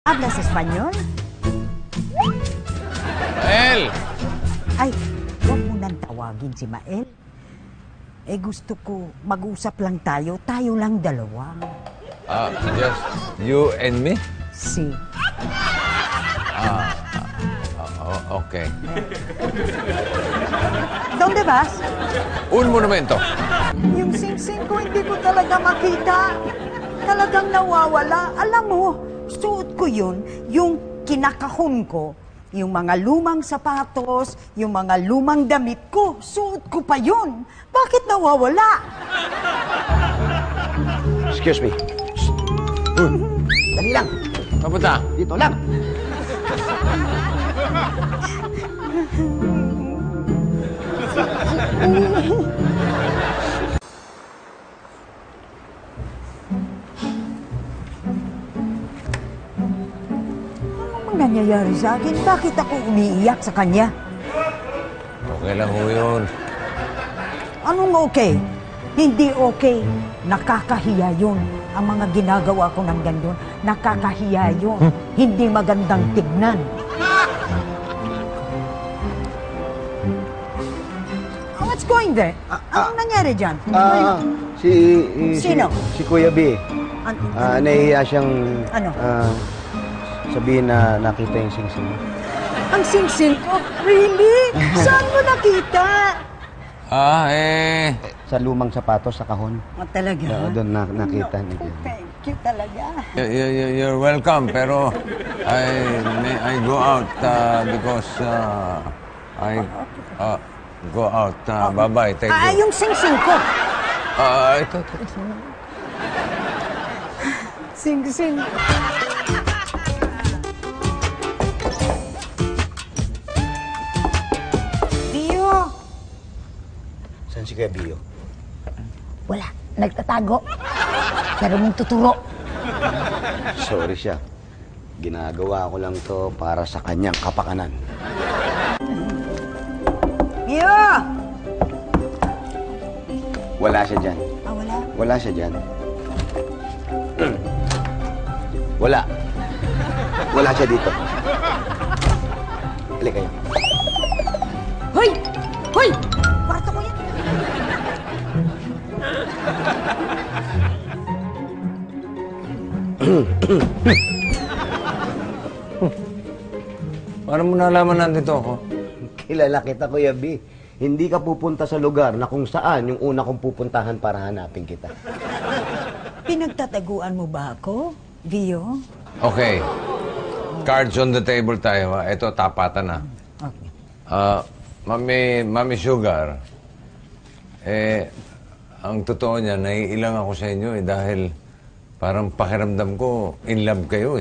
Hablas Espanyol? Mael! Ay, huwag mo nang tawagin si Mael. Eh gusto ko, mag-usap lang tayo. Tayo lang dalawa. Just you and me? Si. Okay. ¿Dónde vas? Un monumento. Yung sing-sing ko, hindi ko talaga makita. Talagang nawawala. Alam mo, suot ko yun, yung kinakahon ko, yung mga lumang sapatos, yung mga lumang damit ko, suot ko pa yun. Bakit nawawala? Excuse me. Dali lang. Papunta. Dito lang. Anong nangyayari sa akin? Bakit ako umiiyak sa kanya? Okay lang ho yun. Anong okay? Hindi okay. Nakakahiya yun. Ang mga ginagawa ko ng gandun, nakakahiya yun. Hindi magandang tignan. What's going there? Anong nangyari dyan? Sino? Si Kuya B. Nahihiya siyang Ano? sabihin na nakita yung sing-sing mo. Ang sing-sing ko? Really? Saan mo nakita? Sa lumang sapatos sa kahon. Talaga? Doon nakita niya. Thank you talaga. You're welcome, pero I go out because I go out. Bye-bye. Thank you. Yung sing-sing ko. Ito. Sing-sing. Bio! Saan si Kuya Bio? Wala. Nagtatago. Pero mong tuturo. Sorry siya. Ginagawa ko lang to para sa kanyang kapakanan. Bio! Wala siya dyan. Wala? Wala siya dyan. Wala. Wala siya dito. Hali kayo. Hoy! Hoy! Kwarto ko yan. Paano mo nalaman nandito ako? Kilala kita, Kuya B. Hindi ka pupunta sa lugar na kung saan yung una kong pupuntahan para hanapin kita. Pinagtataguan mo ba ako, Vio? Okay. Cards on the table tayo. Ito, tapatan na. Okay. Mami Sugar, ang totoo niya, naiilang ako sa inyo dahil parang pakiramdam ko, in love kayo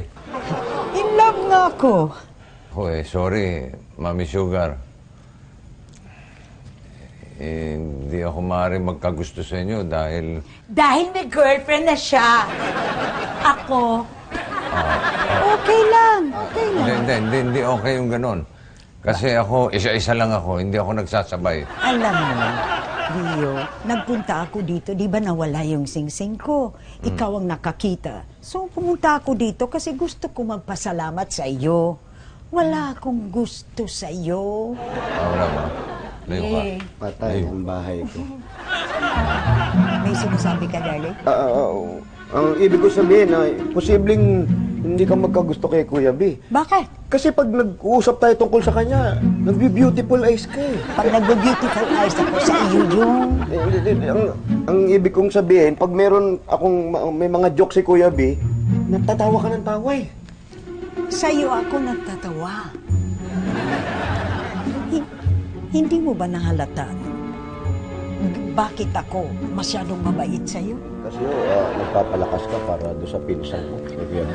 In love nga ako. Sorry, Mami Sugar. Hindi ako maaaring magkagusto sa inyo dahil... Dahil may girlfriend na siya. Ako. Okay lang. Okay lang. Hindi okay yung ganon. Kasi ako, isa-isa lang ako, hindi ako nagsasabay. Alam mo, Rio, nagpunta ako dito, di ba nawala yung sing-sing ko? Ikaw ang nakakita. So pumunta ako dito kasi gusto ko magpasalamat sa iyo. Wala akong gusto sa iyo. Wala ba? Layo ka. Patay ang bahay ko. May sinasabi ka, darling? Ang ibig ko sabihin na posibleng hindi ka magkagusto kay Kuya B. Bakit? Kasi pag nag-uusap tayo tungkol sa kanya, nag-beautiful eyes ka eh. Pag nag-beautiful eyes ako sa iyo yung... Ang ibig kong sabihin, pag may mga joke si Kuya B, natatawa ka ng tawa eh. Sa iyo ako nagtatawa. Hindi mo ba nahalata? Bakit ako masyadong mabait sa iyo? Kasi nagpapalakas ka para doon sa pinsan mo, kay Kuya B.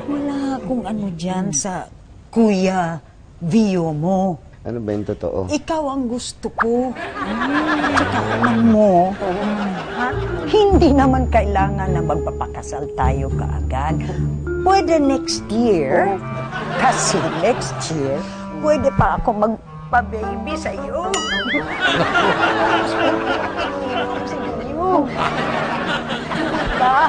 Wala akong ano dyan sa Kuya Vio mo. Ano ba yung totoo? Ikaw ang gusto ko. Tsaka alam mo, hindi naman kailangan na magpapakasal tayo kaagad. Pwede next year, kasi next year, pwede pa ako magpa-baby sa iyo. Sa iyo. Diba?